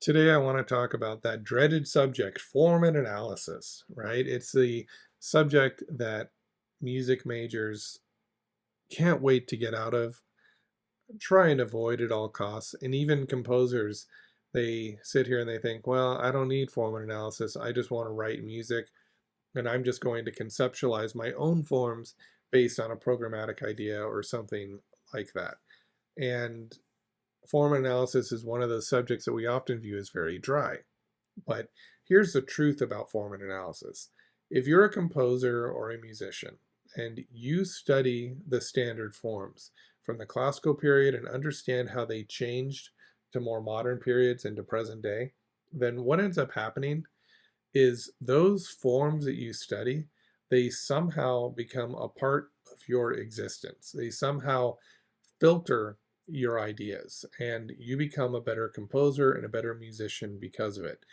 Today, I want to talk about that dreaded subject, form and analysis, right? It's the subject that music majors can't wait to get out of, try and avoid at all costs. And even composers, they sit here and they think, well, I don't need form and analysis. I just want to write music, and I'm just going to conceptualize my own forms based on a programmatic idea or something like that. And form analysis is one of those subjects that we often view as very dry. But here's the truth about form and analysis. If you're a composer or a musician and you study the standard forms from the classical period and understand how they changed to more modern periods and to present day, then what ends up happening is those forms that you study, they somehow become a part of your existence. They somehow filter your ideas, and you become a better composer and a better musician because of it.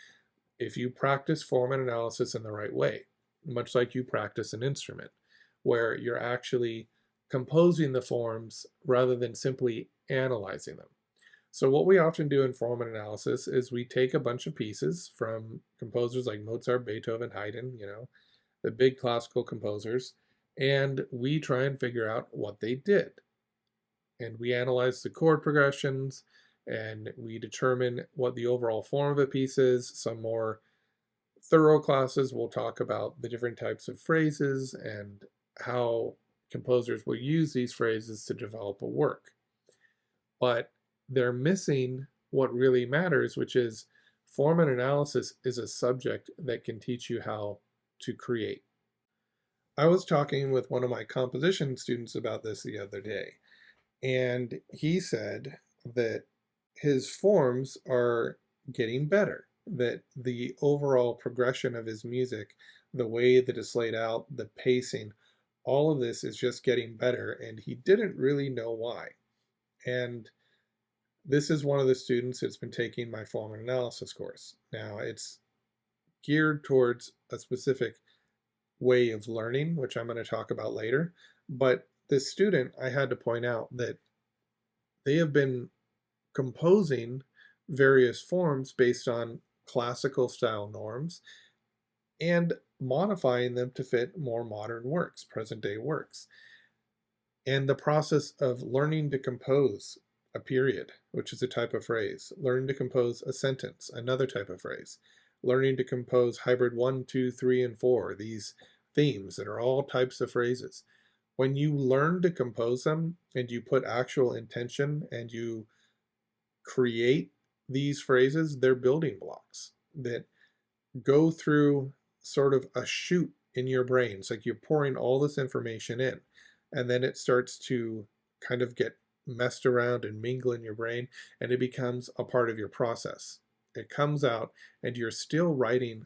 If you practice form and analysis in the right way, much like you practice an instrument, where you're actually composing the forms rather than simply analyzing them. So what we often do in form and analysis is we take a bunch of pieces from composers like Mozart, Beethoven, Haydn, the big classical composers, and we try and figure out what they did. And we analyze the chord progressions, and we determine what the overall form of a piece is. Some more thorough classes will talk about the different types of phrases and how composers will use these phrases to develop a work. But they're missing what really matters, which is form and analysis is a subject that can teach you how to create. I was talking with one of my composition students about this the other day, and he said that his forms are getting better, that the overall progression of his music, the way that it's laid out, the pacing, all of this is just getting better, and he didn't really know why. And this is one of the students that's been taking my form and analysis course. Now, it's geared towards a specific way of learning, which I'm going to talk about later. But this student, I had to point out that they have been composing various forms based on classical style norms and modifying them to fit more modern works, present day works. And the process of learning to compose a period, which is a type of phrase, learning to compose a sentence, another type of phrase, learning to compose hybrid 1, 2, 3, and 4, these themes that are all types of phrases. When you learn to compose them and you put actual intention and you create these phrases, they're building blocks that go through sort of a chute in your brain. It's like you're pouring all this information in, and then it starts to kind of get messed around and mingle in your brain, and it becomes a part of your process. It comes out, and you're still writing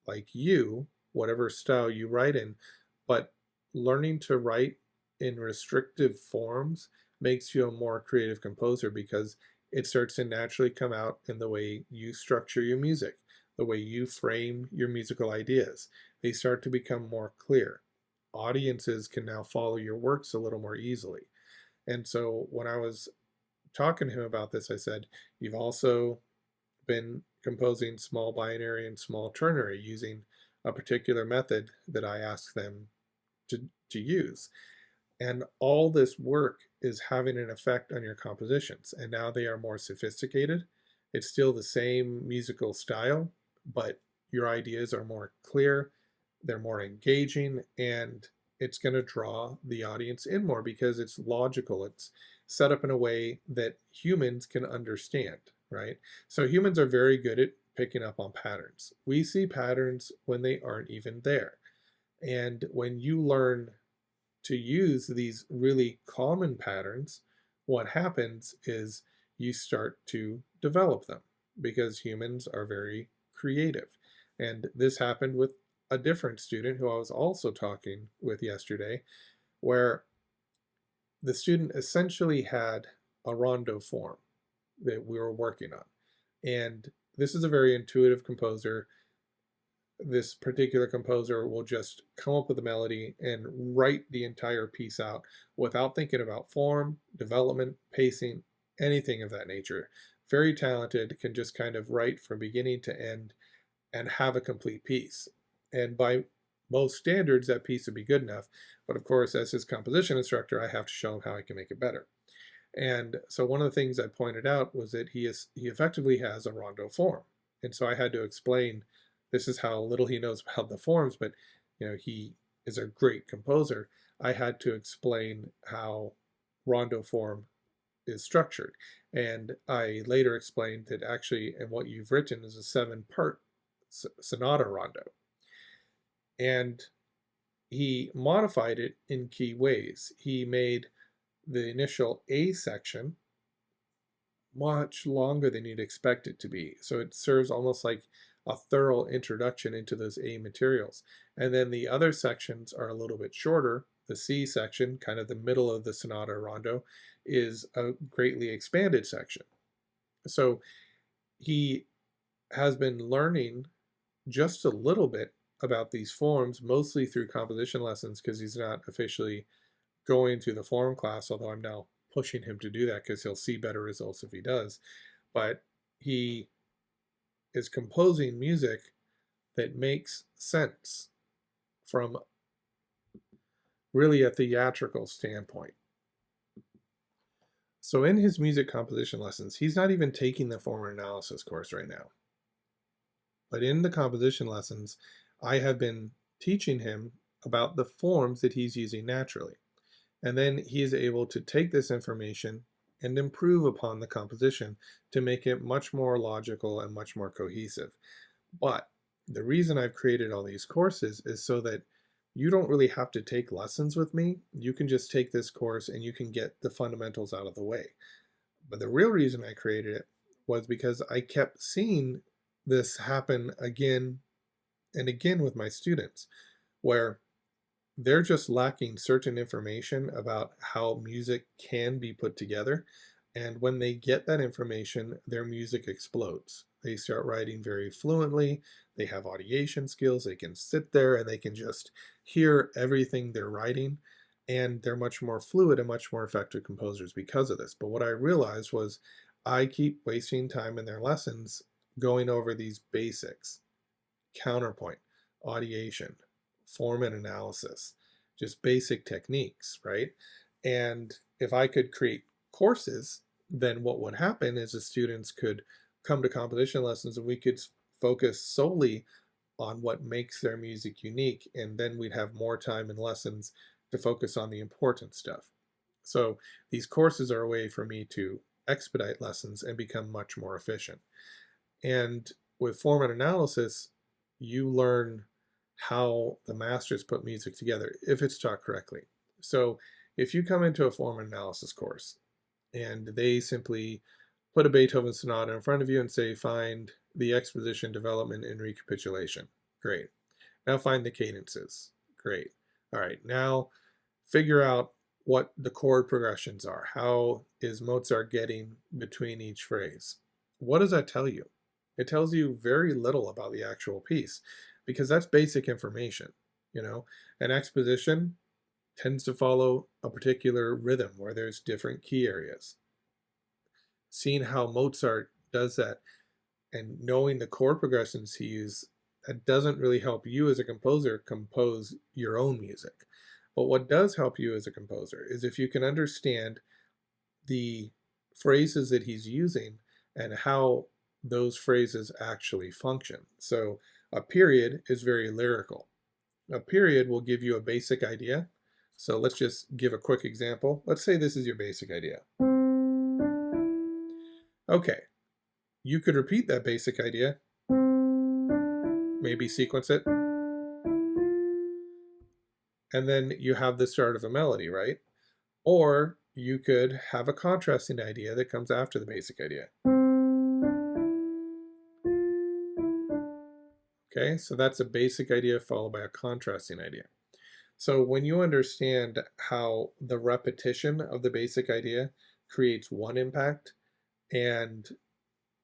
like you, whatever style you write in, but learning to write in restrictive forms makes you a more creative composer because it starts to naturally come out in the way you structure your music, the way you frame your musical ideas. They start to become more clear. Audiences can now follow your works a little more easily. And so when I was talking to him about this, I said, you've also been composing small binary and small ternary using a particular method that I asked them to use. And all this work is having an effect on your compositions. And now they are more sophisticated. It's still the same musical style, but your ideas are more clear, they're more engaging, and it's going to draw the audience in more because it's logical. It's set up in a way that humans can understand, right? So humans are very good at picking up on patterns. We see patterns when they aren't even there. And when you learn to use these really common patterns, what happens is you start to develop them because humans are very creative. And this happened with a different student who I was also talking with yesterday, where the student essentially had a rondo form that we were working on. And this is a very intuitive composer. This particular composer will just come up with a melody and write the entire piece out without thinking about form, development, pacing, anything of that nature. very talented, can just kind of write from beginning to end and have a complete piece. And by most standards, that piece would be good enough. But of course, as his composition instructor, I have to show him how I can make it better. And so one of the things I pointed out was that he effectively has a rondo form. And so I had to explain this is how little he knows about the forms, but he is a great composer. I had to explain how rondo form is structured. And I later explained that actually, and what you've written is a 7-part sonata rondo. And he modified it in key ways. He made the initial A section much longer than you'd expect it to be. So it serves almost like a thorough introduction into those A materials. And then the other sections are a little bit shorter. The C section, kind of the middle of the sonata rondo, is a greatly expanded section. So he has been learning just a little bit about these forms, mostly through composition lessons, because he's not officially going through the form class, although I'm now pushing him to do that because he'll see better results if he does. But he is composing music that makes sense from really a theatrical standpoint. So in his music composition lessons, he's not even taking the form analysis course right now. But in the composition lessons, I have been teaching him about the forms that he's using naturally. And then he is able to take this information and improve upon the composition to make it much more logical and much more cohesive. But the reason I've created all these courses is so that you don't really have to take lessons with me. You can just take this course and you can get the fundamentals out of the way. But the real reason I created it was because I kept seeing this happen again and again with my students, where they're just lacking certain information about how music can be put together. And when they get that information, their music explodes. They start writing very fluently. They have audiation skills. They can sit there and they can just hear everything they're writing. And they're much more fluid and much more effective composers because of this. But what I realized was I keep wasting time in their lessons going over these basics: counterpoint, audiation, form and analysis, just basic techniques, right? And if I could create courses, then what would happen is the students could come to composition lessons and we could focus solely on what makes their music unique, and then we'd have more time in lessons to focus on the important stuff. So these courses are a way for me to expedite lessons and become much more efficient. And with form and analysis, you learn how the masters put music together if it's taught correctly. So if you come into a form and analysis course and they simply put a Beethoven sonata in front of you and say, find the exposition, development, and recapitulation. Great. Now find the cadences. Great. All right. Now figure out what the chord progressions are. How is Mozart getting between each phrase? What does that tell you? It tells you very little about the actual piece because that's basic information. An exposition tends to follow a particular rhythm where there's different key areas. Seeing how Mozart does that and knowing the chord progressions he uses, that doesn't really help you as a composer compose your own music. But what does help you as a composer is if you can understand the phrases that he's using and how those phrases actually function. So a period is very lyrical. A period will give you a basic idea. So let's just give a quick example. Let's say this is your basic idea. Okay, you could repeat that basic idea, maybe sequence it, and then you have the start of a melody, right? Or you could have a contrasting idea that comes after the basic idea. Okay, so that's a basic idea followed by a contrasting idea. So when you understand how the repetition of the basic idea creates one impact and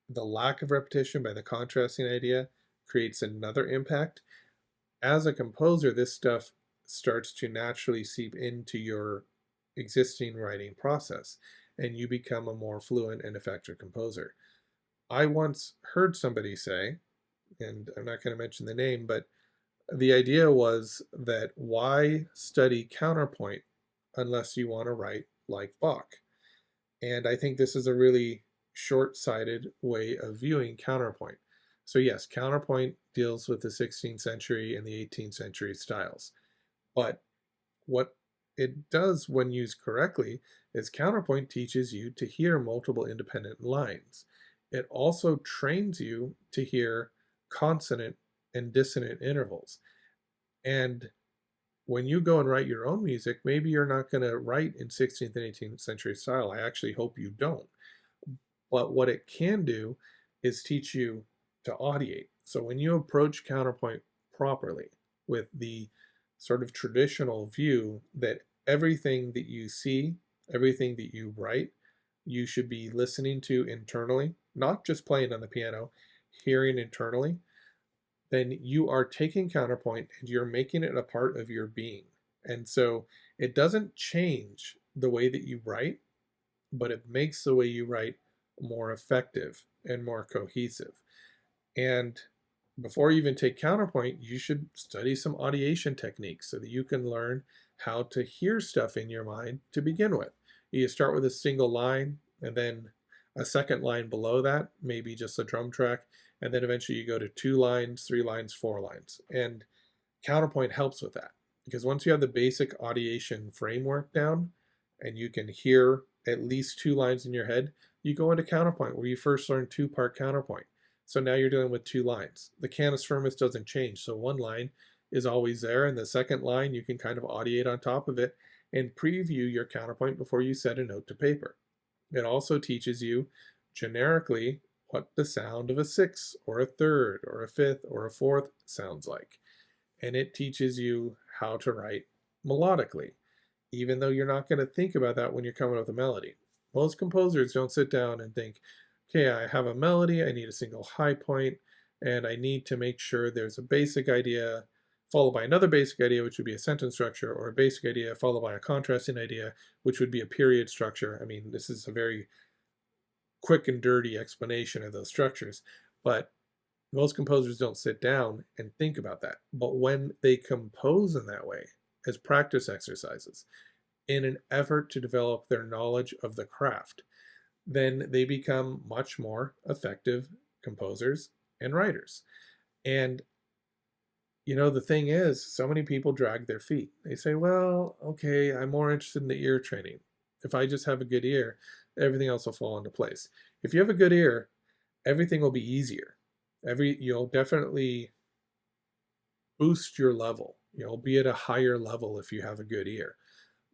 the lack of repetition by the contrasting idea creates another impact, as a composer, this stuff starts to naturally seep into your existing writing process and you become a more fluent and effective composer. I once heard somebody say, and I'm not going to mention the name, but the idea was that why study counterpoint unless you want to write like Bach? And I think this is a really short-sighted way of viewing counterpoint. So yes, counterpoint deals with the 16th century and the 18th century styles. But what it does when used correctly is counterpoint teaches you to hear multiple independent lines. It also trains you to hear consonant and dissonant intervals. And when you go and write your own music, maybe you're not going to write in 16th and 18th century style. I actually hope you don't. But what it can do is teach you to audiate. So when you approach counterpoint properly with the sort of traditional view that everything that you see, everything that you write, you should be listening to internally, not just playing on the piano, hearing internally, then you are taking counterpoint and you're making it a part of your being. And so it doesn't change the way that you write, but it makes the way you write more effective and more cohesive. And before you even take counterpoint, you should study some audiation techniques so that you can learn how to hear stuff in your mind to begin with. You start with a single line and then a second line below that, maybe just a drum track, and then eventually you go to 2 lines, 3 lines, 4 lines. And counterpoint helps with that because once you have the basic audiation framework down and you can hear at least 2 lines in your head, you go into counterpoint where you first learn two-part counterpoint. So now you're dealing with 2 lines. The canus firmus doesn't change, so one line is always there, and the second line you can kind of audiate on top of it and preview your counterpoint before you set a note to paper. It also teaches you generically what the sound of a sixth or a third or a fifth or a fourth sounds like. And it teaches you how to write melodically, even though you're not going to think about that when you're coming up with a melody. Most composers don't sit down and think, okay, I have a melody, I need a single high point, and I need to make sure there's a basic idea followed by another basic idea, which would be a sentence structure, or a basic idea followed by a contrasting idea, which would be a period structure. I mean, this is a very quick and dirty explanation of those structures, but most composers don't sit down and think about that. But when they compose in that way, as practice exercises, in an effort to develop their knowledge of the craft, then they become much more effective composers and writers. And the thing is, so many people drag their feet. They say, well, okay, I'm more interested in the ear training. If I just have a good ear, everything else will fall into place. If you have a good ear, everything will be easier. You'll definitely boost your level. You'll be at a higher level if you have a good ear.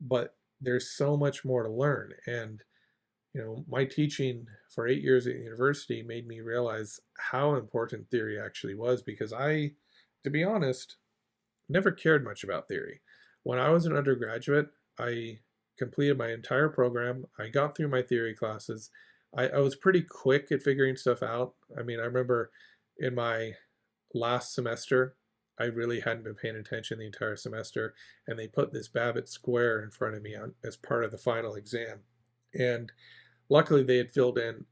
But there's so much more to learn. And my teaching for 8 years at university made me realize how important theory actually was because to be honest, never cared much about theory. When I was an undergraduate, I completed my entire program. I got through my theory classes. I was pretty quick at figuring stuff out. I mean, I remember in my last semester, I really hadn't been paying attention the entire semester, and they put this Babbitt square in front of me as part of the final exam. And luckily, they had filled in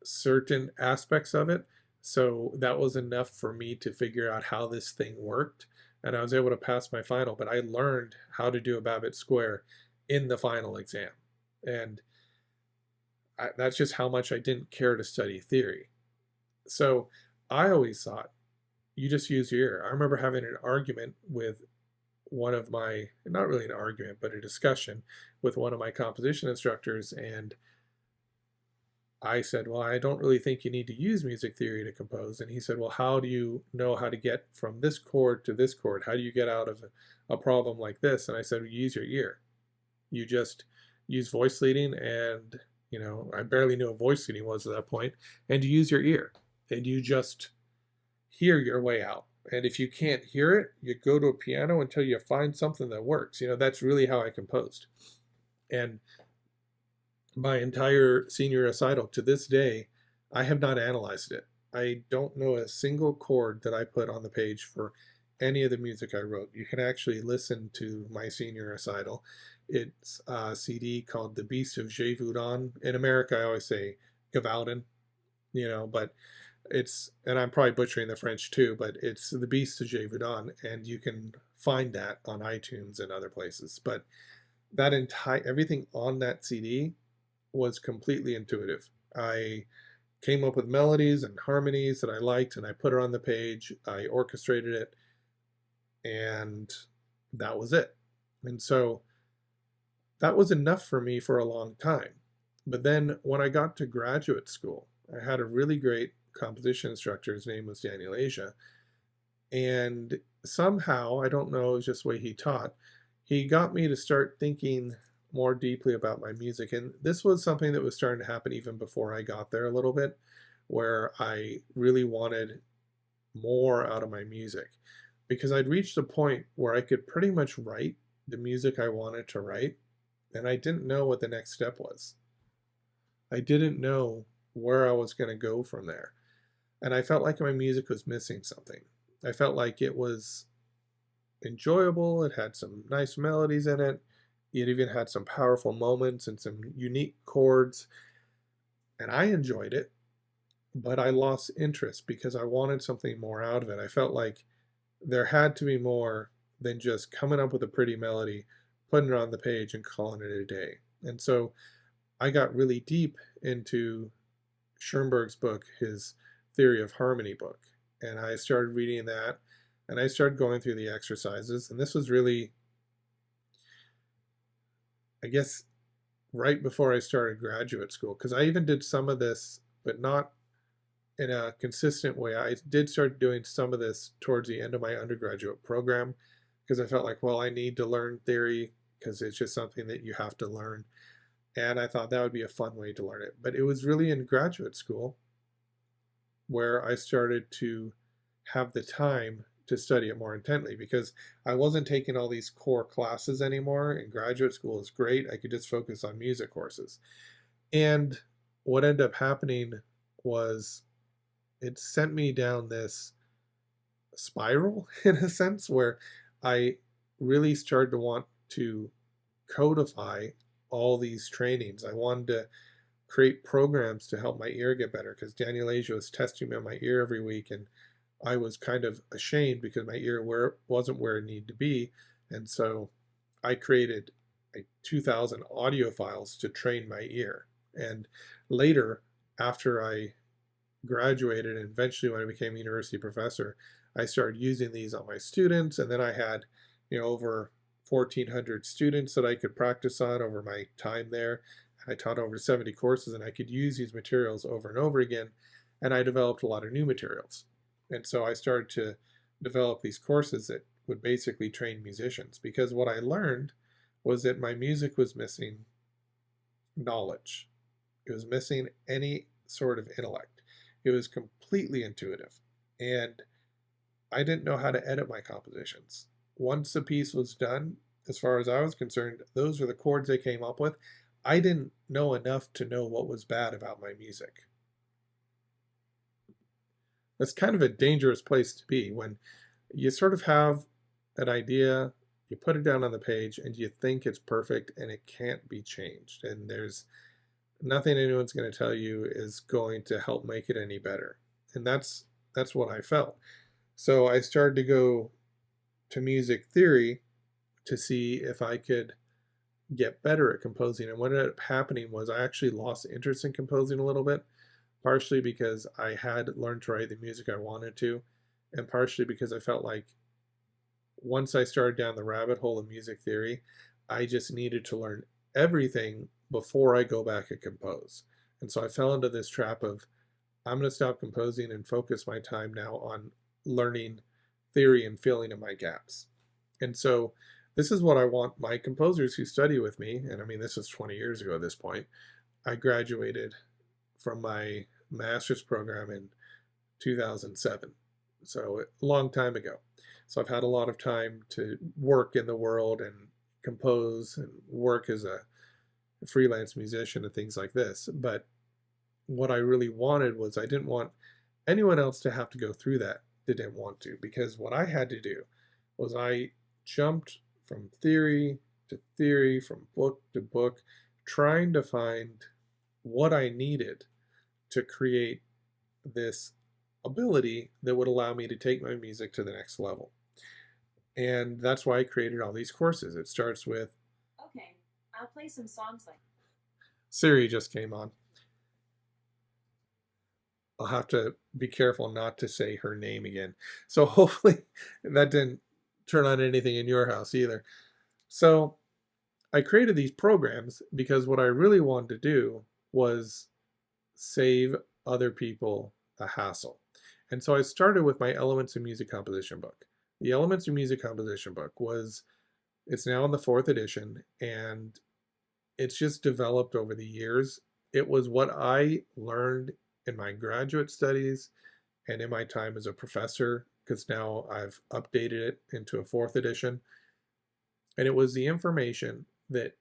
certain aspects of it, so that was enough for me to figure out how this thing worked, and I was able to pass my final. But I learned how to do a Babbitt square in the final exam, and that's just how much I didn't care to study theory. So I always thought you just use your ear. I remember having an argument with one of my, not really an argument, but a discussion with one of my composition instructors, and I said, well, I don't really think you need to use music theory to compose. And he said, well, how do you know how to get from this chord to this chord? How do you get out of a problem like this? And I said, well, use your ear. You just use voice leading, and I barely knew what voice leading was at that point, and you use your ear and you just hear your way out. And if you can't hear it, you go to a piano until you find something that works. That's really how I composed. And my entire senior recital to this day, I have not analyzed it. I don't know a single chord that I put on the page for any of the music I wrote. You can actually listen to my senior recital. It's a CD called The Beast of Gévaudan. In America, I always say Gavaudan. but and I'm probably butchering the French too, but it's The Beast de Gévaudan, and you can find that on iTunes and other places. But that entire everything on that CD was completely intuitive. I came up with melodies and harmonies that I liked, and I put it on the page. I orchestrated it, and that was it. And so that was enough for me for a long time. But then when I got to graduate school, I had a really great composition instructor. His name was Daniel Asia. And somehow, I don't know, it was just the way he taught, he got me to start thinking more deeply about my music. And this was something that was starting to happen even before I got there a little bit, where I really wanted more out of my music because I'd reached a point where I could pretty much write the music I wanted to write, and I didn't know what the next step was. I didn't know where I was going to go from there. And I felt like my music was missing something. I felt like it was enjoyable, it had some nice melodies in it, it even had some powerful moments and some unique chords, and I enjoyed it, but I lost interest because I wanted something more out of it. I felt like there had to be more than just coming up with a pretty melody, putting it on the page, and calling it a day. And so I got really deep into Schoenberg's book, his Theory of Harmony book, and I started reading that, and I started going through the exercises. And this was really, I guess, right before I started graduate school, because I even did some of this, but not in a consistent way. I did start doing some of this towards the end of my undergraduate program because I felt like, well, I need to learn theory because it's just something that you have to learn. And I thought that would be a fun way to learn it. But it was really in graduate school where I started to have the time to study it more intently because I wasn't taking all these core classes anymore. And graduate school is great. I could just focus on music courses. And what ended up happening was it sent me down this spiral in a sense where I really started to want to codify all these trainings. I wanted to create programs to help my ear get better because Daniel Asia was testing me on my ear every week, and I was kind of ashamed because my ear wasn't where it needed to be. And so I created like 2,000 audio files to train my ear. And later, after I graduated and eventually when I became a university professor, I started using these on my students. And then I had, over 1,400 students that I could practice on over my time there. I taught over 70 courses, and I could use these materials over and over again. And I developed a lot of new materials. And so I started to develop these courses that would basically train musicians because what I learned was that my music was missing knowledge. It was missing any sort of intellect. It was completely intuitive. And I didn't know how to edit my compositions. Once the piece was done, as far as I was concerned, those were the chords they came up with. I didn't know enough to know what was bad about my music. That's kind of a dangerous place to be when you sort of have an idea, you put it down on the page, and you think it's perfect and it can't be changed. And there's nothing anyone's going to tell you is going to help make it any better. And that's what I felt. So I started to go to music theory to see if I could get better at composing. And what ended up happening was I actually lost interest in composing a little bit, partially because I had learned to write the music I wanted to, and partially because I felt like once I started down the rabbit hole of music theory, I just needed to learn everything before I go back and compose. And so I fell into this trap of I'm going to stop composing and focus my time now on learning theory and filling in my gaps. And so this is what I want my composers who study with me, and I mean, this is 20 years ago at this point. I graduated from my master's program in 2007, so a long time ago. So I've had a lot of time to work in the world and compose and work as a freelance musician and things like this. But what I really wanted was I didn't want anyone else to have to go through that didn't want to, because what I had to do was I jumped from theory to theory, from book to book, trying to find what I needed to create this ability that would allow me to take my music to the next level. And that's why I created all these courses. It starts with, Okay, I'll play some songs like. Siri just came on. I'll have to be careful not to say her name again. So hopefully that didn't turn on anything in your house either. So I created these programs because what I really wanted to do was save other people a hassle. And so I started with my Elements of Music Composition book. The Elements of Music Composition book it's now in the fourth edition, and it's just developed over the years. It was what I learned in my graduate studies and in my time as a professor, because now I've updated it into a fourth edition. And it was the information that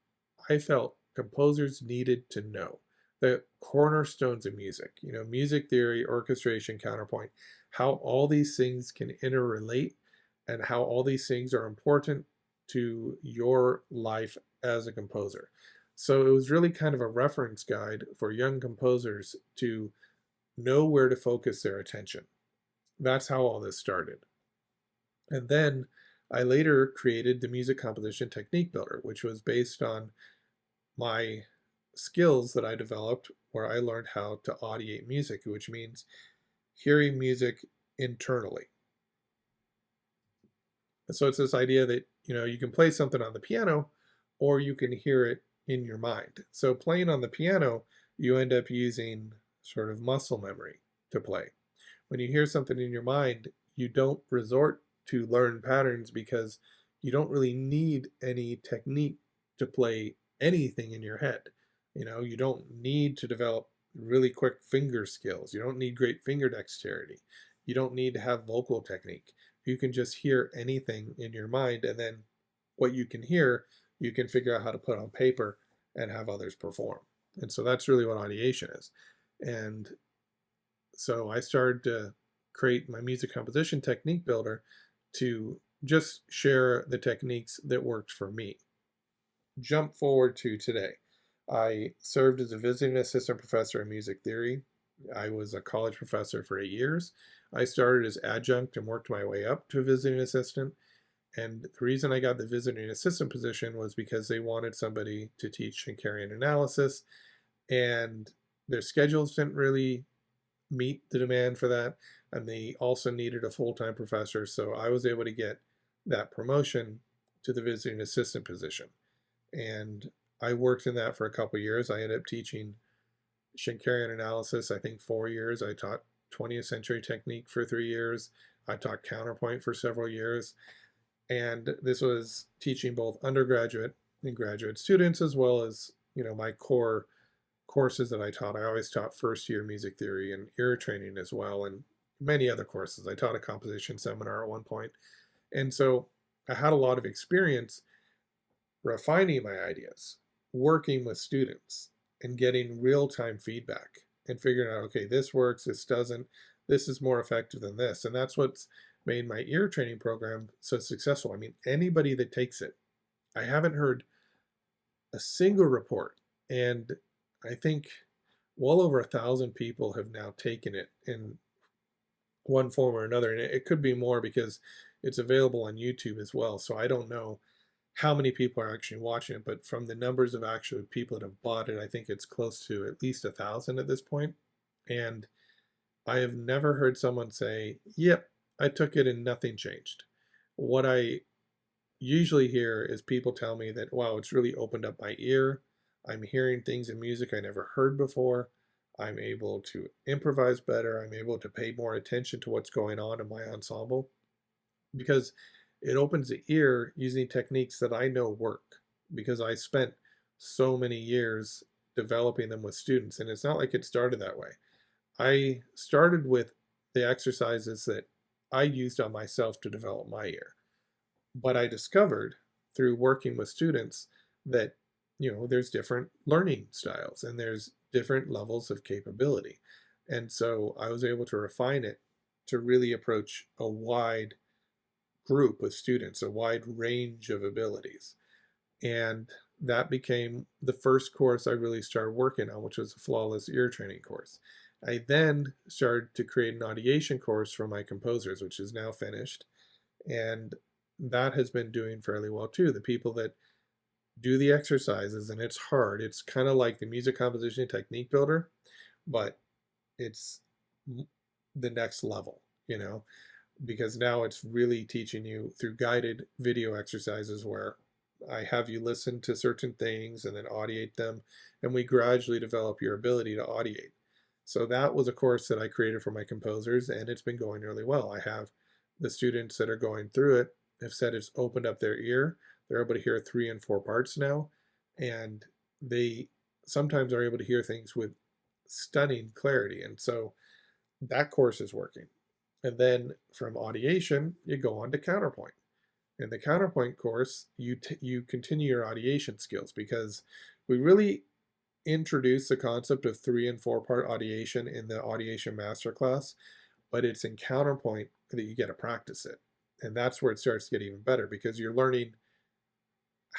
I felt composers needed to know. The cornerstones of music, music theory, orchestration, counterpoint, how all these things can interrelate and how all these things are important to your life as a composer. So it was really kind of a reference guide for young composers to know where to focus their attention. That's how all this started. And then I later created the Music Composition Technique Builder, which was based on my skills that I developed where I learned how to audiate music, which means hearing music internally. And so it's this idea that, you can play something on the piano or you can hear it in your mind. So playing on the piano, you end up using sort of muscle memory to play. When you hear something in your mind, you don't resort to learn patterns because you don't really need any technique to play anything in your head. You don't need to develop really quick finger skills. You don't need great finger dexterity. You don't need to have vocal technique. You can just hear anything in your mind, and then what you can hear, you can figure out how to put on paper and have others perform. And so that's really what audiation is. And so I started to create my music composition technique builder to just share the techniques that worked for me. Jump forward to today. I served as a visiting assistant professor in music theory. I was a college professor for 8 years. I started as adjunct and worked my way up to a visiting assistant. And the reason I got the visiting assistant position was because they wanted somebody to teach Schenkerian analysis, and their schedules didn't really meet the demand for that, and they also needed a full-time professor, so I was able to get that promotion to the visiting assistant position. And I worked in that for a couple years. I ended up teaching Schenkerian analysis, I think 4 years. I taught 20th century technique for 3 years. I taught counterpoint for several years. And this was teaching both undergraduate and graduate students, as well as, my core courses that I taught. I always taught first year music theory and ear training as well, and many other courses. I taught a composition seminar at one point. And so I had a lot of experience refining my ideas, working with students, and getting real time feedback and figuring out, okay, this works, this doesn't, this is more effective than this. And that's what's made my ear training program so successful. I mean, anybody that takes it, I haven't heard a single report. And I think well over 1,000 people have now taken it in one form or another. And it could be more because it's available on YouTube as well. So I don't know how many people are actually watching it, but from the numbers of actual people that have bought it, I think it's close to at least 1,000 at this point. And I have never heard someone say, yep, I took it and nothing changed. What I usually hear is people tell me that, wow, it's really opened up my ear. I'm hearing things in music I never heard before. I'm able to improvise better. I'm able to pay more attention to what's going on in my ensemble because it opens the ear using techniques that I know work because I spent so many years developing them with students. And it's not like it started that way. I started with the exercises that I used on myself to develop my ear. But I discovered through working with students that, there's different learning styles and there's different levels of capability. And so I was able to refine it to really approach a wide group of students, a wide range of abilities. And that became the first course I really started working on, which was a flawless ear training course. I then started to create an audiation course for my composers, which is now finished. And that has been doing fairly well too. The people that do the exercises, and it's hard, it's kind of like the music composition technique builder, but it's the next level, because now it's really teaching you through guided video exercises where I have you listen to certain things and then audiate them, and we gradually develop your ability to audiate. So that was a course that I created for my composers, and it's been going really well. I have the students that are going through it have said it's opened up their ear. They're able to hear 3 and 4 parts now, and they sometimes are able to hear things with stunning clarity. And so that course is working. And then from audiation, you go on to counterpoint. In the counterpoint course, you continue your audiation skills because we really introduce the concept of 3 and 4 part audiation in the audiation masterclass, but it's in counterpoint that you get to practice it. And that's where it starts to get even better because you're learning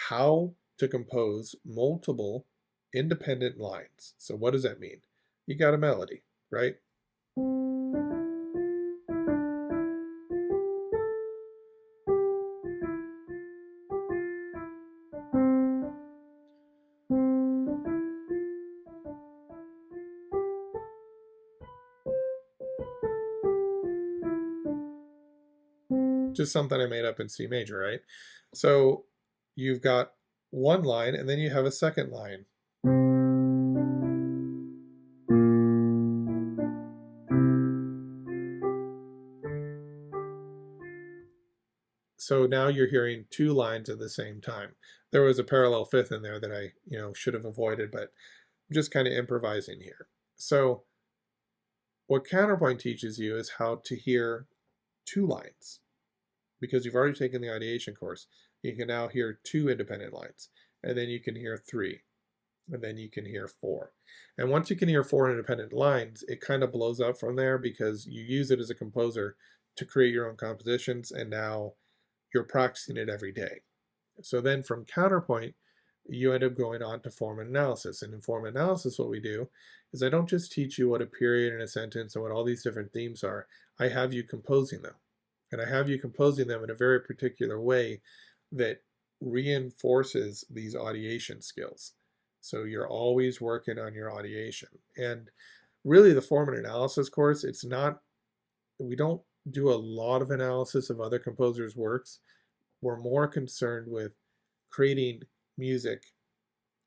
how to compose multiple independent lines. So what does that mean? You got a melody, right? Just something I made up in C major, right? So you've got one line and then you have a second line. So now you're hearing 2 lines at the same time. There was a parallel fifth in there that I, should have avoided, but I'm just kind of improvising here. So what counterpoint teaches you is how to hear 2 lines because you've already taken the ideation course. You can now hear 2 independent lines, and then you can hear 3, and then you can hear 4. And once you can hear 4 independent lines, it kind of blows up from there because you use it as a composer to create your own compositions, and now you're practicing it every day. So then from counterpoint, you end up going on to form analysis. And in form analysis, what we do is I don't just teach you what a period and a sentence and what all these different themes are. I have you composing them. And I have you composing them in a very particular way that reinforces these audiation skills. So you're always working on your audiation. And really the form and analysis course, we don't do a lot of analysis of other composers' works. We're more concerned with creating music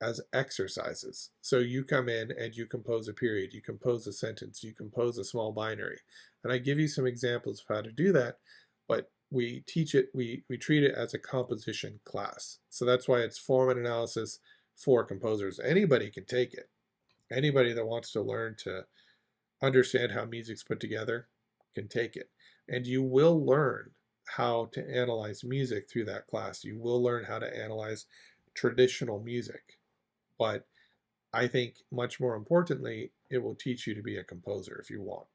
as exercises. So you come in and you compose a period, you compose a sentence, you compose a small binary. And I give you some examples of how to do that, but we teach it, we treat it as a composition class. So that's why it's form and analysis for composers. Anybody can take it. Anybody that wants to learn to understand how music's put together can take it. And you will learn how to analyze music through that class. You will learn how to analyze traditional music. But I think much more importantly, it will teach you to be a composer if you want.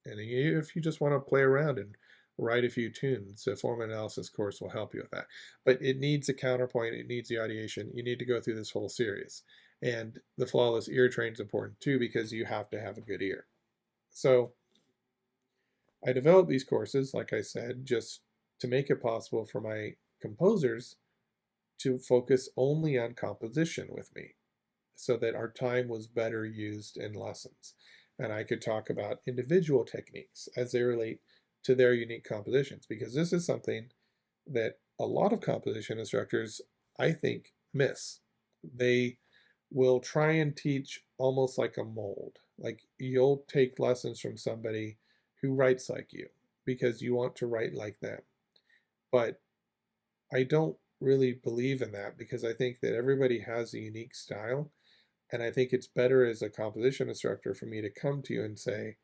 And if you just want to play around and write a few tunes, the form analysis course will help you with that. But it needs a counterpoint, it needs the ideation. You need to go through this whole series. And the flawless ear train is important too because you have to have a good ear. So I developed these courses, like I said, just to make it possible for my composers to focus only on composition with me so that our time was better used in lessons. And I could talk about individual techniques as they relate to their unique compositions, because this is something that a lot of composition instructors, I think, miss. They will try and teach almost like a mold. Like you'll take lessons from somebody who writes like you because you want to write like them. But I don't really believe in that because I think that everybody has a unique style. And I think it's better as a composition instructor for me to come to you and say,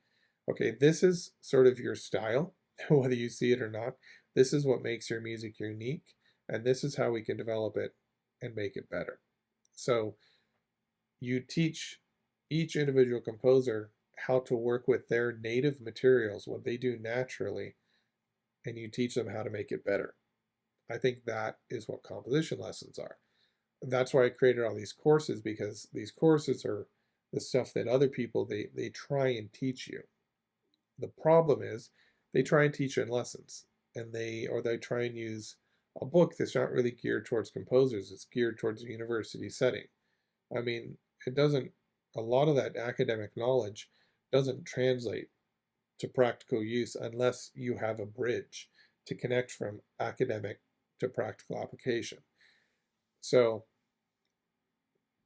okay, this is sort of your style, whether you see it or not. This is what makes your music unique. And this is how we can develop it and make it better. So you teach each individual composer how to work with their native materials, what they do naturally, and you teach them how to make it better. I think that is what composition lessons are. That's why I created all these courses because these courses are the stuff that other people they try and teach you. The problem is they try and teach you in lessons, and they try and use a book that's not really geared towards composers. It's geared towards a university setting. I mean, it doesn't, a lot of that academic knowledge doesn't translate to practical use unless you have a bridge to connect from academic to practical application. So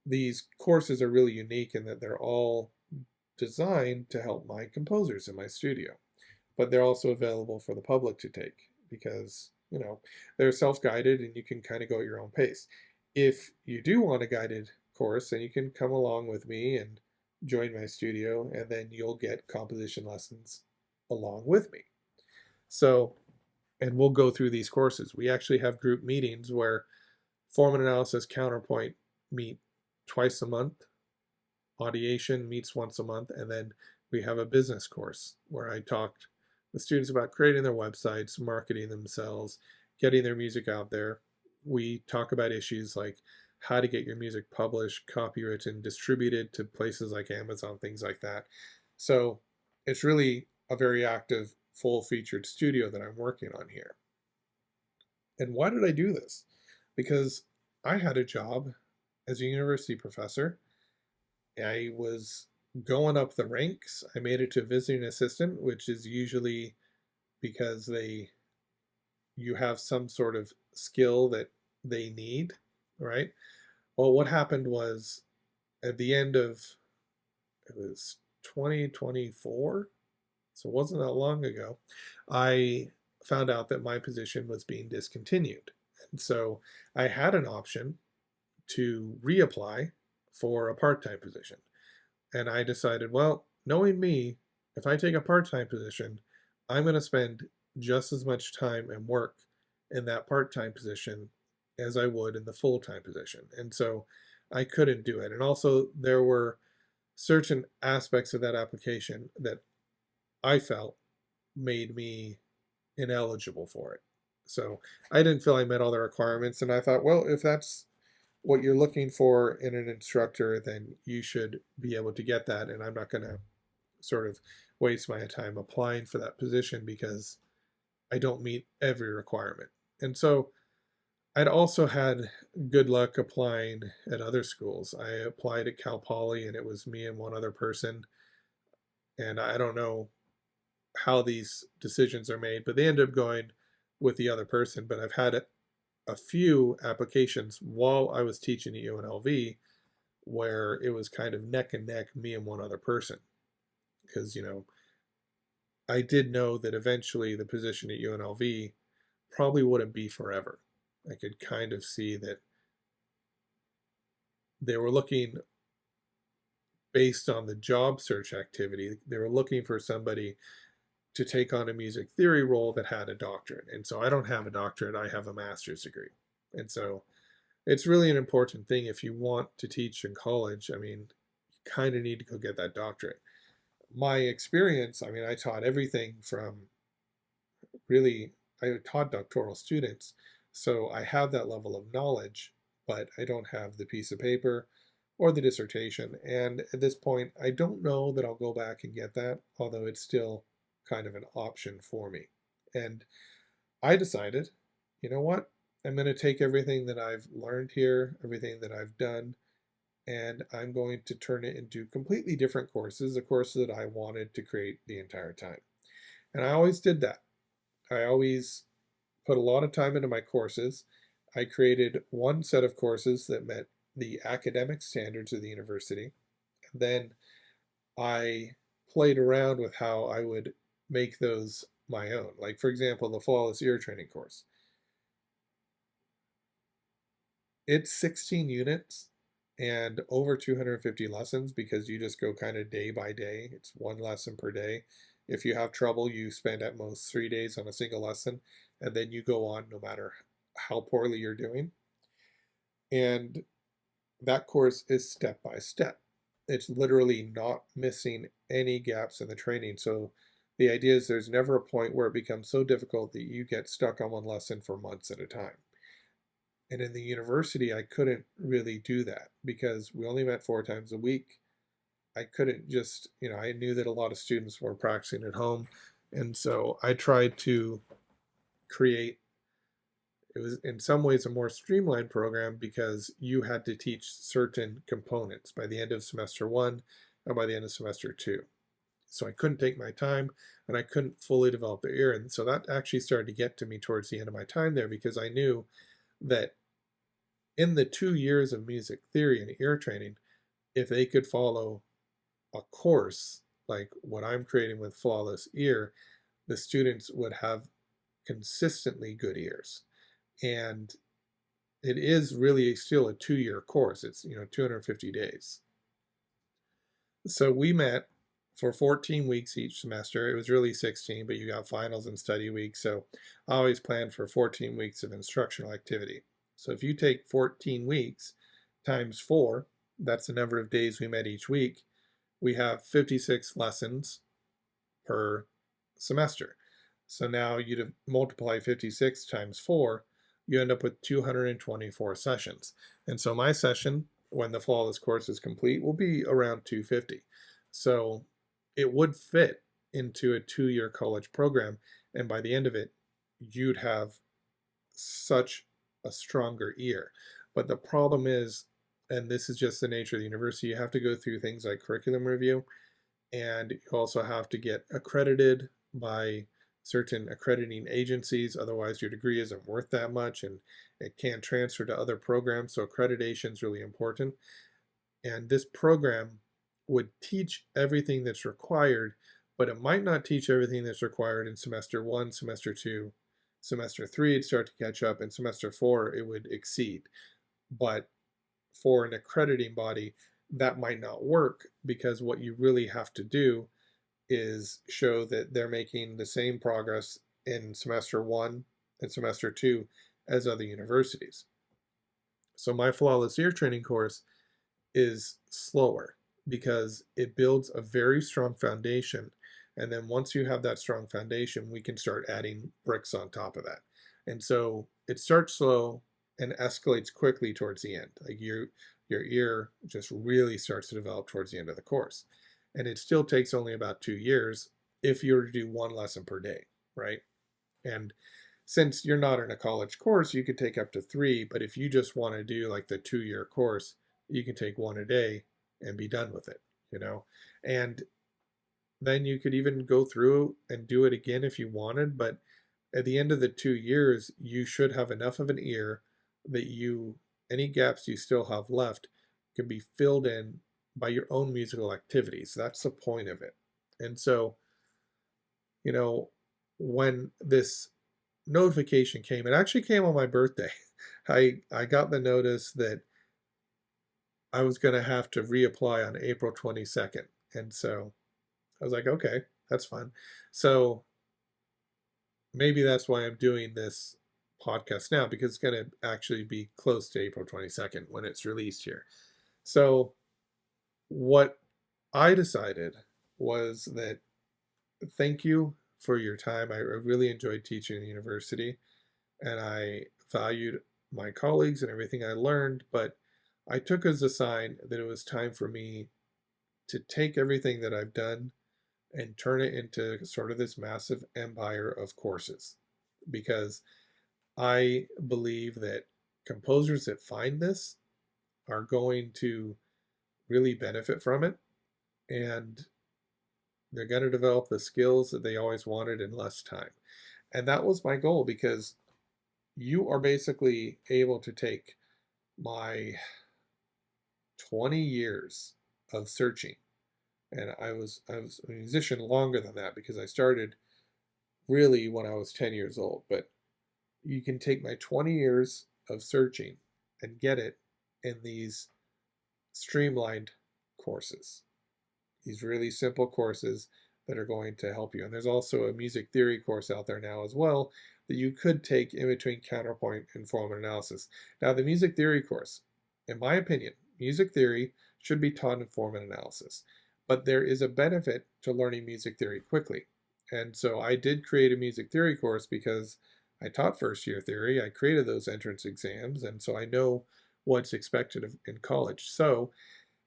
these courses are really unique in that they're all designed to help my composers in my studio, but they're also available for the public to take because, they're self-guided and you can kind of go at your own pace. If you do want a guided course, then you can come along with me and join my studio, and then you'll get composition lessons along with me. So, and we'll go through these courses. We actually have group meetings where form and analysis counterpoint meet twice a month, audiation meets once a month, and then we have a business course where I talked with students about creating their websites, marketing themselves, getting their music out there. We talk about issues like how to get your music published, copywritten, distributed to places like Amazon, things like that. So it's really a very active, full featured studio that I'm working on here. And why did I do this? Because I had a job as a university professor. I was going up the ranks. I made it to visiting assistant, which is usually because you have some sort of skill that they need, right? Well, what happened was at the end of it was 2024, so it wasn't that long ago, I found out that my position was being discontinued. And so I had an option to reapply for a part-time position. And I decided, well, knowing me, if I take a part time position, I'm going to spend just as much time and work in that part time position as I would in the full time position. And so I couldn't do it. And also, there were certain aspects of that application that I felt made me ineligible for it. So I didn't feel I met all the requirements. And I thought, well, if that's what you're looking for in an instructor, then you should be able to get that. And I'm not going to sort of waste my time applying for that position because I don't meet every requirement. And so I'd also had good luck applying at other schools. I applied at Cal Poly and it was me and one other person. And I don't know how these decisions are made, but they ended up going with the other person. But I've had a few applications while I was teaching at UNLV where it was kind of neck and neck, me and one other person. Because, I did know that eventually the position at UNLV probably wouldn't be forever. I could kind of see that they were looking based on the job search activity, they were looking for somebody to take on a music theory role that had a doctorate. And so I don't have a doctorate, I have a master's degree. And so it's really an important thing if you want to teach in college. I mean, you kind of need to go get that doctorate. My experience, I mean, I taught everything from really, I taught doctoral students. So I have that level of knowledge, but I don't have the piece of paper or the dissertation. And at this point, I don't know that I'll go back and get that, although it's still kind of an option for me. And I decided, you know what? I'm going to take everything that I've learned here, everything that I've done, and I'm going to turn it into completely different courses, the courses that I wanted to create the entire time. And I always did that. I always put a lot of time into my courses. I created one set of courses that met the academic standards of the university. Then I played around with how I would make those my own. Like, for example, the flawless ear training course. It's 16 units and over 250 lessons because you just go kind of day by day. It's one lesson per day. If you have trouble, you spend at most 3 days on a single lesson, and then you go on no matter how poorly you're doing. And that course is step by step. It's literally not missing any gaps in the training. So the idea is there's never a point where it becomes so difficult that you get stuck on one lesson for months at a time. And in the university, I couldn't really do that because we only met 4 times a week. I couldn't just, I knew that a lot of students were practicing at home. And so I tried to create, it was in some ways a more streamlined program because you had to teach certain components by the end of semester one or by the end of semester two. So I couldn't take my time and I couldn't fully develop the ear. And so that actually started to get to me towards the end of my time there because I knew that in the 2 years of music theory and ear training, if they could follow a course like what I'm creating with Flawless Ear, the students would have consistently good ears. And it is really still a 2 year course. It's 250 days. So we met for 14 weeks each semester. It was really 16, but you got finals and study weeks. So I always planned for 14 weeks of instructional activity. So if you take 14 weeks times 4, that's the number of days we met each week. We have 56 lessons per semester. So now you'd multiply 56 times 4, you end up with 224 sessions. And so my session, when the flawless course is complete, will be around 250. So it would fit into a 2 year college program. And by the end of it, you'd have such a stronger ear. But the problem is, and this is just the nature of the university, you have to go through things like curriculum review, and you also have to get accredited by certain accrediting agencies. Otherwise, your degree isn't worth that much and it can't transfer to other programs. So, accreditation is really important. And this program would teach everything that's required, but it might not teach everything that's required in semester one, semester two, semester three. It'd start to catch up. In semester four, it would exceed. But for an accrediting body, that might not work because what you really have to do is show that they're making the same progress in semester one and semester two as other universities. So my flawless ear training course is slower because it builds a very strong foundation. And then once you have that strong foundation, we can start adding bricks on top of that. And so it starts slow and escalates quickly towards the end. Like your ear just really starts to develop towards the end of the course. And it still takes only about 2 years if you were to do one lesson per day, right? And since you're not in a college course, you could take up to three, but if you just want to do like the 2 year course, you can take one a day and be done with it. And then you could even go through and do it again if you wanted, but at the end of the 2 years, you should have enough of an ear that any gaps you still have left can be filled in by your own musical activities. That's the point of it. And so, you know, when this notification came, it actually came on my birthday. I got the notice that I was going to have to reapply on April 22nd. And so I was like, okay, that's fine. So maybe that's why I'm doing this podcast now, because it's going to actually be close to April 22nd when it's released here. So what I decided was that thank you for your time. I really enjoyed teaching in the university and I valued my colleagues and everything I learned, but I took as a sign that it was time for me to take everything that I've done and turn it into sort of this massive empire of courses. Because I believe that composers that find this are going to really benefit from it and they're going to develop the skills that they always wanted in less time. And that was my goal because you are basically able to take my 20 years of searching, and I was a musician longer than that because I started really when I was 10 years old, but you can take my 20 years of searching and get it in these streamlined courses, these really simple courses that are going to help you. And there's also a music theory course out there now as well that you could take in between counterpoint and form analysis. Now, the music theory course, in my opinion, music theory should be taught in form and analysis, but there is a benefit to learning music theory quickly. And so I did create a music theory course because I taught first year theory. I created those entrance exams, and so I know what's expected in college. So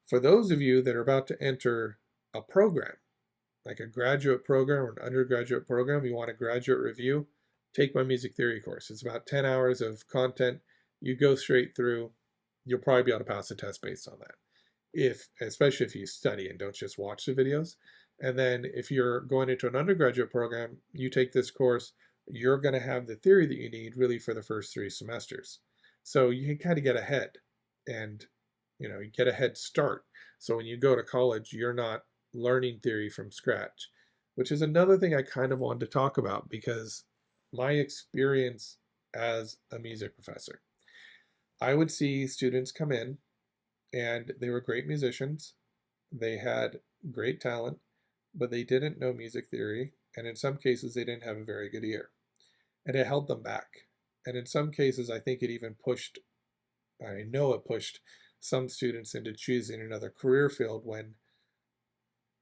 For those of you that are about to enter a program, like a graduate program or an undergraduate program, you want a graduate review, take my music theory course. It's about 10 hours of content. You go straight through. You'll probably be able to pass the test based on that. Especially if you study and don't just watch the videos. And then if you're going into an undergraduate program, you take this course, you're going to have the theory that you need really for the first 3 semesters. So you can kind of get ahead and you get a head start. So when you go to college, you're not learning theory from scratch, which is another thing I kind of wanted to talk about because my experience as a music professor, I would see students come in and they were great musicians. They had great talent, but they didn't know music theory, and in some cases, they didn't have a very good ear, and it held them back. And in some cases, I think it even pushed, I know it pushed some students into choosing another career field when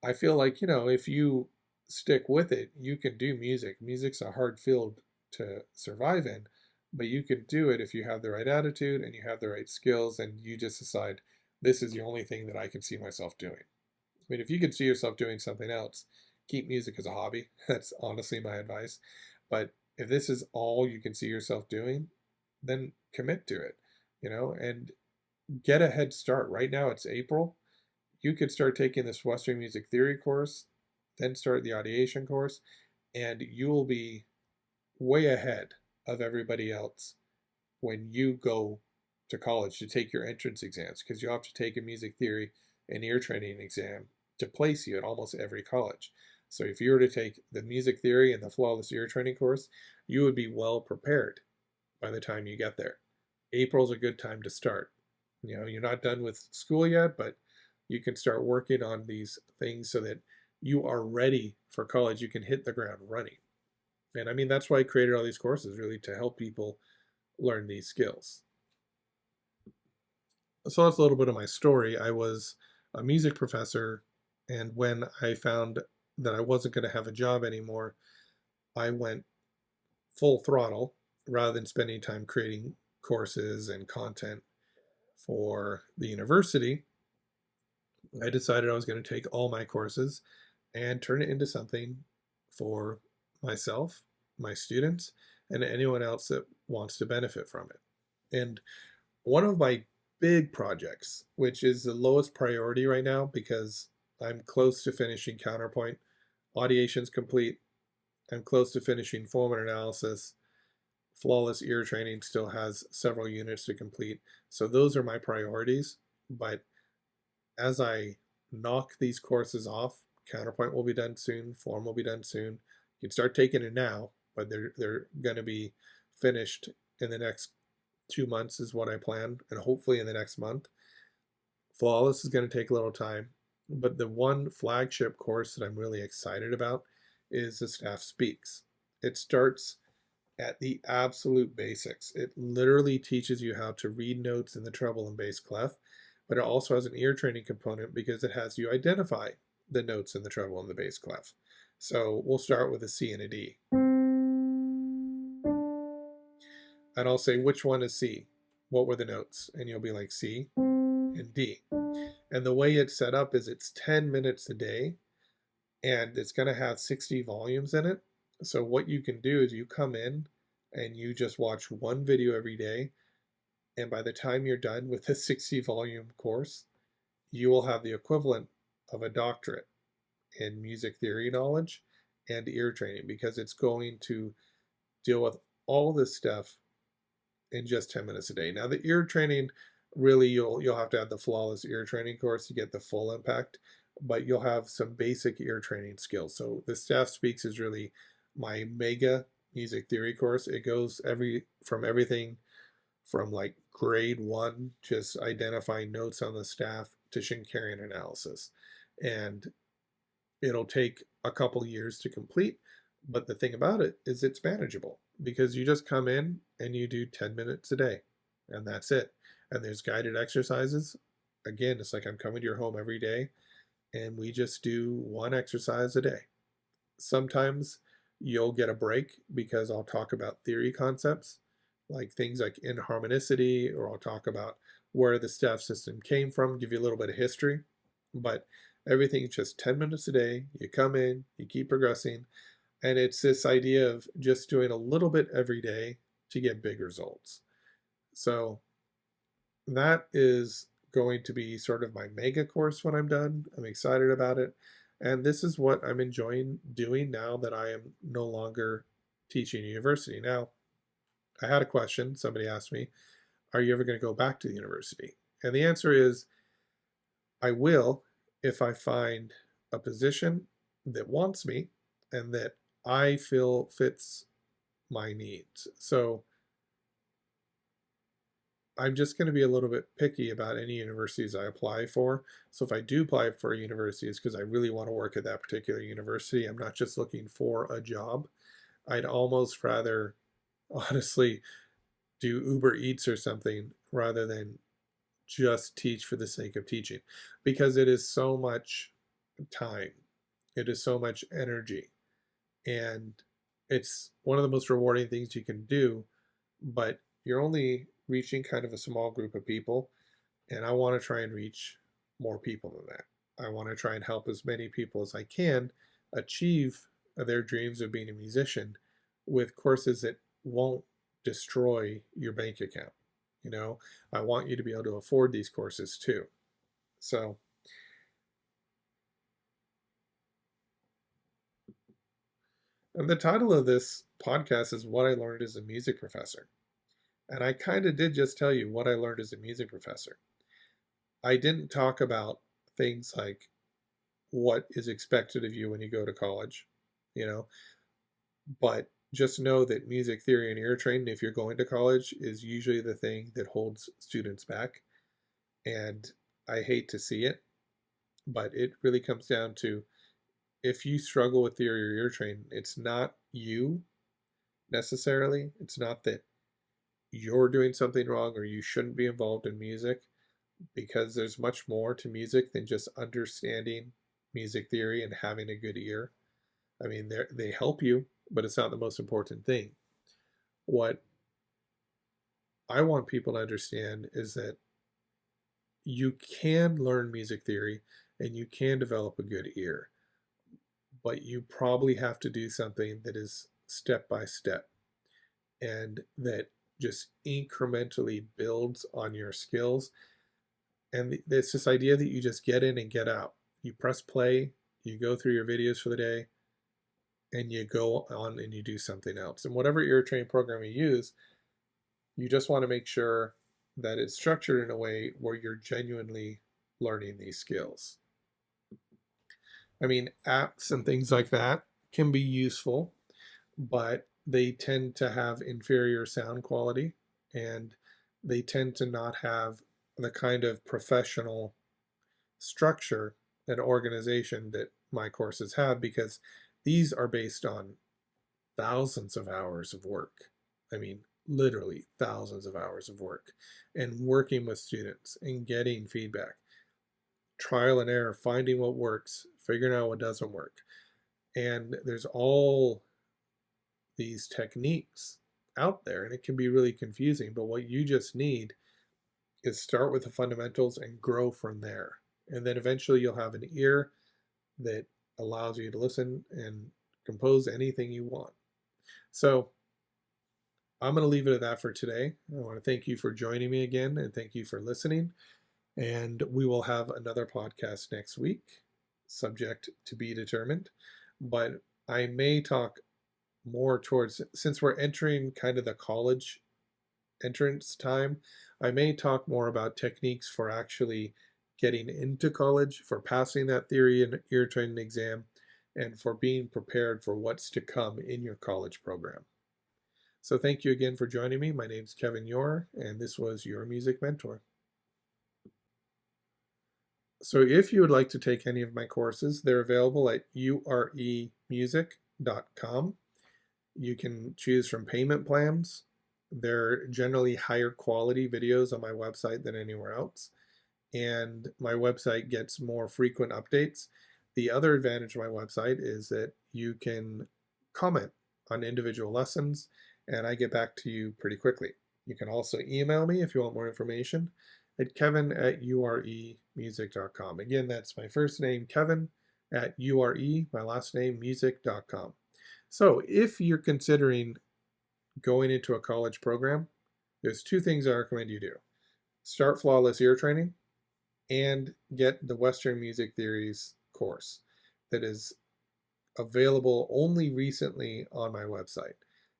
I feel like, if you stick with it, you can do music. Music's a hard field to survive in, but you can do it if you have the right attitude and you have the right skills and you just decide this is the only thing that I can see myself doing. I mean, if you could see yourself doing something else, keep music as a hobby. That's honestly my advice. But if this is all you can see yourself doing, then commit to it, and get a head start. Right now it's April. You could start taking this Western music theory course, then start the audiation course, and you will be way ahead of everybody else when you go to college to take your entrance exams because you have to take a music theory and ear training exam to place you at almost every college. So if you were to take the music theory and the flawless ear training course, you would be well prepared by the time you get there. April's a good time to start. You're not done with school yet, but you can start working on these things so that you are ready for college. You can hit the ground running. And I mean, that's why I created all these courses, really to help people learn these skills. So that's a little bit of my story. I was a music professor, and when I found that I wasn't going to have a job anymore, I went full throttle rather than spending time creating courses and content for the university. I decided I was going to take all my courses and turn it into something for myself, my students, and anyone else that wants to benefit from it. And one of my big projects, which is the lowest priority right now because I'm close to finishing Counterpoint, Audiation's complete. I'm close to finishing Format Analysis. Flawless Ear Training still has several units to complete. So those are my priorities. But as I knock these courses off, Counterpoint will be done soon, Form will be done soon. You can start taking it now, but they're going to be finished in the next 2 months is what I plan, and hopefully in the next month. Flawless is going to take a little time, but the one flagship course that I'm really excited about is the Staff Speaks. It starts at the absolute basics. It literally teaches you how to read notes in the treble and bass clef, but it also has an ear training component because it has you identify the notes in the treble and the bass clef. So we'll start with a C and a D. And I'll say, which one is C? What were the notes? And you'll be like, C and D. And the way it's set up is it's 10 minutes a day and it's going to have 60 volumes in it. So what you can do is you come in and you just watch one video every day. And by the time you're done with the 60 volume course, you will have the equivalent of a doctorate in music theory knowledge and ear training because it's going to deal with all this stuff in just 10 minutes a day. Now the ear training, really you'll have to have the flawless ear training course to get the full impact, but you'll have some basic ear training skills. So the Staff Speaks is really my mega music theory course. It goes from everything from like grade 1, just identifying notes on the staff, to Schenkerian analysis. And it'll take a couple years to complete, but the thing about it is it's manageable because you just come in and you do 10 minutes a day and that's it. And there's guided exercises. Again, it's like I'm coming to your home every day and we just do one exercise a day. Sometimes you'll get a break because I'll talk about theory concepts like things like inharmonicity, or I'll talk about where the staff system came from, give you a little bit of history. But everything's just 10 minutes a day. You come in, you keep progressing, and it's this idea of just doing a little bit every day to get big results. So that is going to be sort of my mega course when I'm done. I'm excited about it. And this is what I'm enjoying doing now that I am no longer teaching university. Now, I had a question. Somebody asked me, are you ever going to go back to the university? And the answer is, I will if I find a position that wants me and that I feel fits my needs. So I'm just going to be a little bit picky about any universities I apply for. So if I do apply for a university, it's because I really want to work at that particular university. I'm not just looking for a job. I'd almost rather, honestly, do Uber Eats or something rather than just teach for the sake of teaching, because it is so much time, it is so much energy, and it's one of the most rewarding things you can do, but you're only reaching kind of a small group of people, and I want to try and reach more people than that. I want to try and help as many people as I can achieve their dreams of being a musician with courses that won't destroy your bank account. You know, I want you to be able to afford these courses too. So, and the title of this podcast is What I Learned as a Music Professor. And I kind of did just tell you what I learned as a music professor. I didn't talk about things like what is expected of you when you go to college, you know, but just know that music theory and ear training, if you're going to college, is usually the thing that holds students back. And I hate to see it, but it really comes down to, if you struggle with theory or ear training, it's not you necessarily. It's not that you're doing something wrong or you shouldn't be involved in music, because there's much more to music than just understanding music theory and having a good ear. I mean, they help you, but it's not the most important thing. What I want people to understand is that you can learn music theory and you can develop a good ear, but you probably have to do something that is step by step and that just incrementally builds on your skills. And it's this idea that you just get in and get out. You press play, you go through your videos for the day, and you go on and you do something else. And whatever ear training program you use, you just want to make sure that it's structured in a way where you're genuinely learning these skills. I mean, apps and things like that can be useful, but they tend to have inferior sound quality, and they tend to not have the kind of professional structure and organization that my courses have, because these are based on thousands of hours of work. I mean, literally thousands of hours of work, and working with students and getting feedback, trial and error, finding what works, figuring out what doesn't work. And there's all these techniques out there, and it can be really confusing. But what you just need is start with the fundamentals and grow from there. And then eventually you'll have an ear that allows you to listen and compose anything you want. So I'm going to leave it at that for today. I want to thank you for joining me again, and thank you for listening. And we will have another podcast next week, subject to be determined. But I may talk more towards, since we're entering kind of the college entrance time, I may talk more about techniques for actually getting into college, for passing that theory and ear training exam, and for being prepared for what's to come in your college program. So thank you again for joining me. My name is Kevin Yor, and this was Your Music Mentor. So if you would like to take any of my courses, they're available at UreMusic.com. You can choose from payment plans. They're generally higher quality videos on my website than anywhere else, and my website gets more frequent updates. The other advantage of my website is that you can comment on individual lessons, and I get back to you pretty quickly. You can also email me if you want more information at kevin@uremusic.com. Again, that's my first name, Kevin, at ure, my last name, music.com. So if you're considering going into a college program, there's two things I recommend you do. Start flawless ear training and get the Western Music Theories course that is available only recently on my website.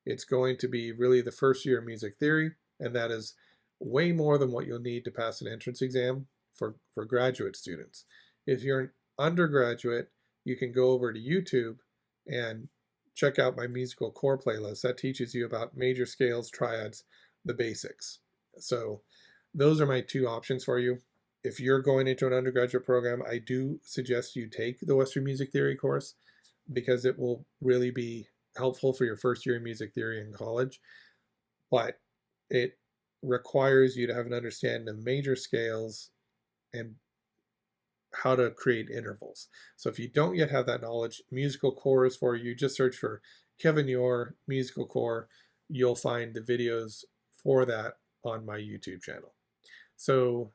It's going to be really the first year of music theory, and that is way more than what you'll need to pass an entrance exam for graduate students. If you're an undergraduate, you can go over to YouTube and check out my musical core playlist. That teaches you about major scales, triads, the basics. So those are my two options for you. If you're going into an undergraduate program, I do suggest you take the Western Music Theory course because it will really be helpful for your first year in music theory in college. But it requires you to have an understanding of major scales and how to create intervals. So if you don't yet have that knowledge, musical core is for you. Just search for Kevin Ure musical core. You'll find the videos for that on my YouTube channel. So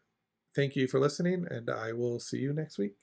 thank you for listening, and I will see you next week.